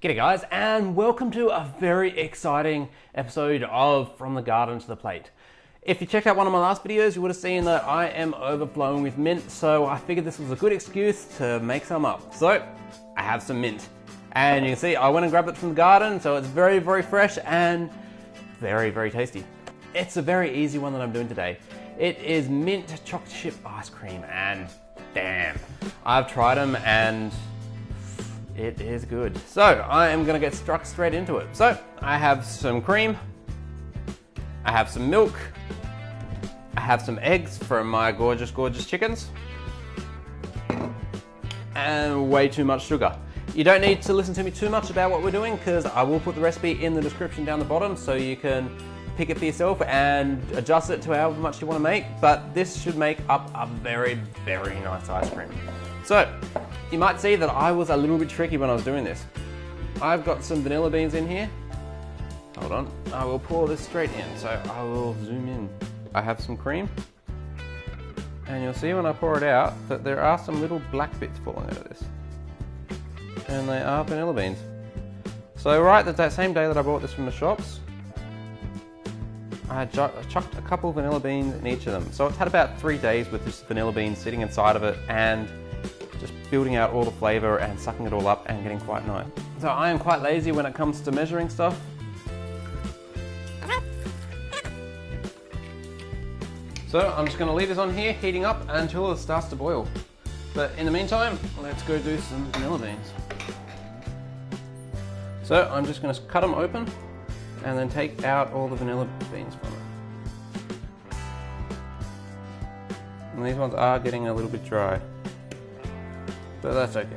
G'day guys, and welcome to a very exciting episode of From the Garden to the Plate. If you checked out one of my last videos, you would have seen that I am overflowing with mint, so I figured this was a good excuse to make some up. So, I have some mint. And you can see, I went and grabbed it from the garden, so it's very, very fresh and very, very tasty. It's a very easy one that I'm doing today. It is mint chocolate chip ice cream, and damn, I've tried them and it is good. So I am gonna get struck straight into it. So I have some cream, I have some milk, I have some eggs from my gorgeous, gorgeous chickens, and way too much sugar. You don't need to listen to me too much about what we're doing because I will put the recipe in the description down the bottom so you can pick it for yourself and adjust it to however much you want to make, but this should make up a very, very nice ice cream. So, you might see that I was a little bit tricky when I was doing this. I've got some vanilla beans in here. Hold on, I will pour this straight in, so I will zoom in. I have some cream, and you'll see when I pour it out that there are some little black bits falling out of this. And they are vanilla beans. So right that same day that I bought this from the shops, I chucked a couple of vanilla beans in each of them. So it's had about 3 days with this vanilla bean sitting inside of it and just building out all the flavour and sucking it all up and getting quite nice. So I am quite lazy when it comes to measuring stuff. So I'm just going to leave this on here heating up until it starts to boil. But in the meantime, let's go do some vanilla beans. So I'm just going to cut them open and then take out all the vanilla beans from it. And these ones are getting a little bit dry, but that's okay.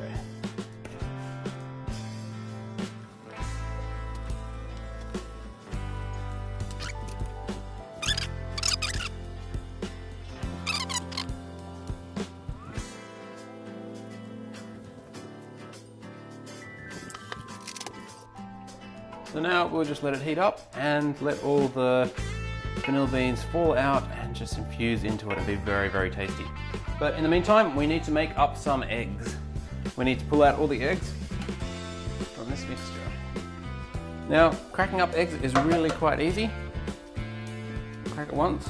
So now we'll just let it heat up and let all the vanilla beans fall out and just infuse into it and be very, very tasty. But in the meantime, we need to make up some eggs. We need to pull out all the eggs from this mixture. Now, cracking up eggs is really quite easy. Crack it once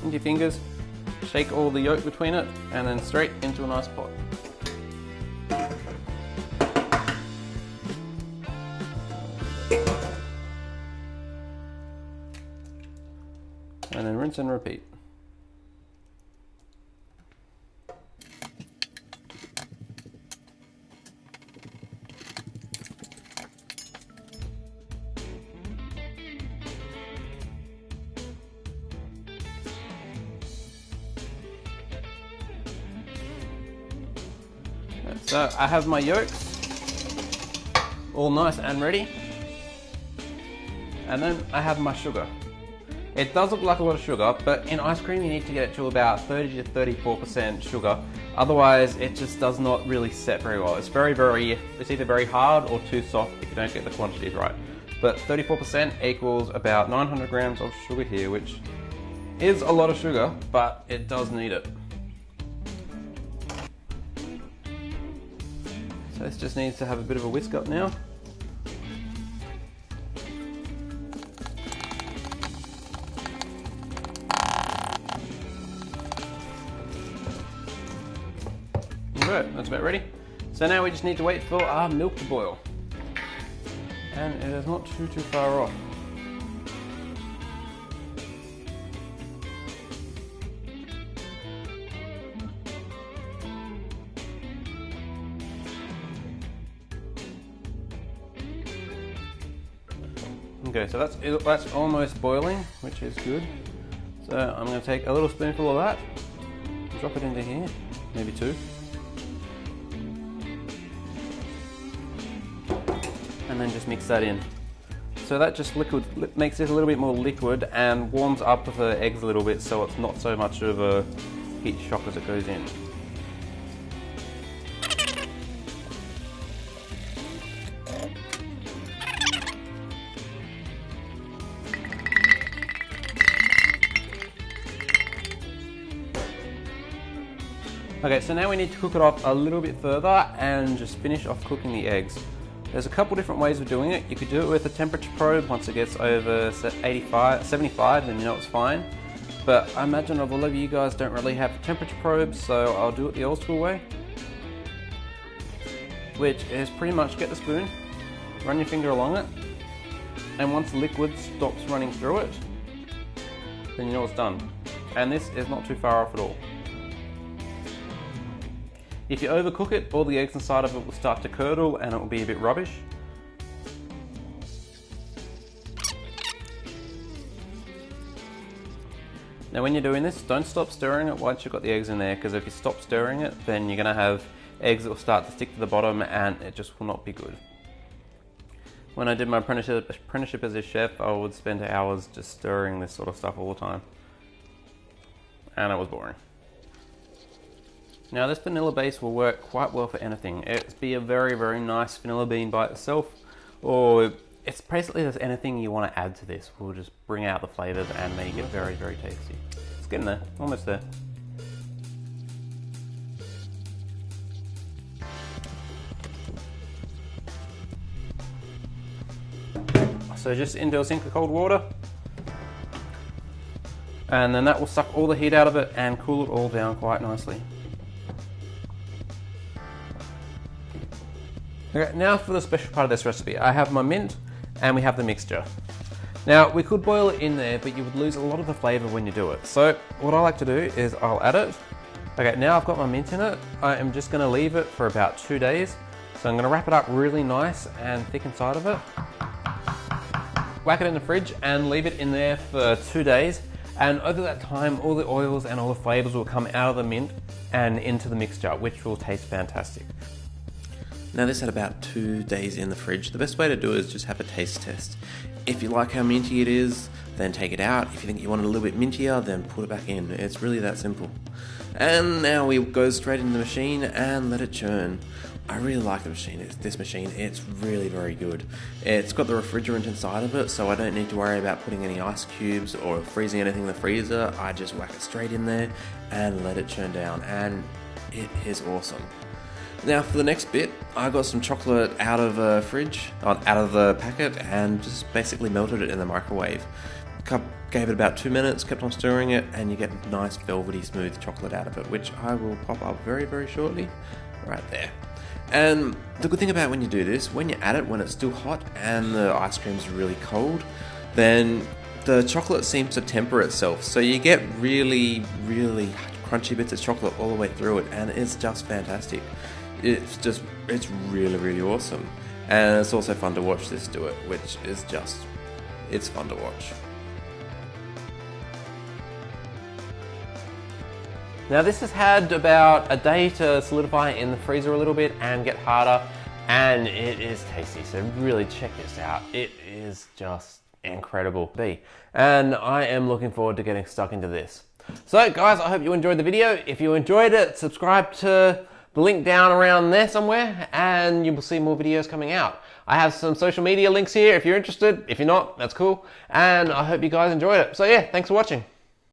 into your fingers, shake all the yolk between it, and then straight into a nice pot. And then rinse and repeat. So I have my yolks all nice and ready, and then I have my sugar. It does look like a lot of sugar, but in ice cream you need to get it to about 30 to 34% sugar. Otherwise it just does not really set very well. It's it's either very hard or too soft if you don't get the quantities right. But 34% equals about 900 grams of sugar here, which is a lot of sugar, but it does need it. So this just needs to have a bit of a whisk up now. Good, that's about ready. So now we just need to wait for our milk to boil. And it is not too far off. Okay, so that's almost boiling, which is good. So I'm going to take a little spoonful of that, drop it into here, maybe 2. And then just mix that in. So that just makes it a little bit more liquid and warms up the eggs a little bit so it's not so much of a heat shock as it goes in. Okay, so now we need to cook it off a little bit further and just finish off cooking the eggs. There's a couple different ways of doing it. You could do it with a temperature probe. Once it gets over 85, 75, then you know it's fine. But I imagine a lot of you guys don't really have temperature probes, so I'll do it the old school way, which is pretty much get the spoon, run your finger along it, and once the liquid stops running through it, then you know it's done. And this is not too far off at all. If you overcook it, all the eggs inside of it will start to curdle and it will be a bit rubbish. Now when you're doing this, don't stop stirring it once you've got the eggs in there, because if you stop stirring it, then you're going to have eggs that will start to stick to the bottom and it just will not be good. When I did my apprenticeship as a chef, I would spend hours just stirring this sort of stuff all the time. And it was boring. Now this vanilla base will work quite well for anything. It'd be a very, very nice vanilla bean by itself, or it's basically just anything you want to add to this will just bring out the flavors and make it very, very tasty. It's getting there, almost there. So just into a sink of cold water, and then that will suck all the heat out of it and cool it all down quite nicely. Okay, now for the special part of this recipe. I have my mint and we have the mixture. Now we could boil it in there, but you would lose a lot of the flavor when you do it. So what I like to do is I'll add it. Okay, now I've got my mint in it. I am just gonna leave it for about 2 days. So I'm gonna wrap it up really nice and thick inside of it. Whack it in the fridge and leave it in there for 2 days. And over that time, all the oils and all the flavors will come out of the mint and into the mixture, which will taste fantastic. Now this had about 2 days in the fridge. The best way to do it is just have a taste test. If you like how minty it is, then take it out. If you think you want it a little bit mintier, then put it back in. It's really that simple. And now we go straight into the machine and let it churn. I really like the machine. This machine, it's really very good. It's got the refrigerant inside of it, so I don't need to worry about putting any ice cubes or freezing anything in the freezer. I just whack it straight in there and let it churn down, and it is awesome. Now for the next bit, I got some chocolate out of the fridge, out of the packet, and just basically melted it in the microwave. Gave it about 2 minutes, kept on stirring it, and you get nice velvety smooth chocolate out of it, which I will pop up very, very shortly, right there. And the good thing about when you do this, when you add it when it's still hot and the ice cream's really cold, then the chocolate seems to temper itself, so you get really, really crunchy bits of chocolate all the way through it, and it's just fantastic. It's really, really awesome. And it's also fun to watch this do it, which is just, it's fun to watch. Now this has had about a day to solidify in the freezer a little bit and get harder, and it is tasty, so really check this out. It is just incredible. And I am looking forward to getting stuck into this. So guys, I hope you enjoyed the video. If you enjoyed it, subscribe to the link down around there somewhere, and you will see more videos coming out. I have some social media links here if you're interested. If you're not, that's cool. And I hope you guys enjoyed it. So yeah, thanks for watching.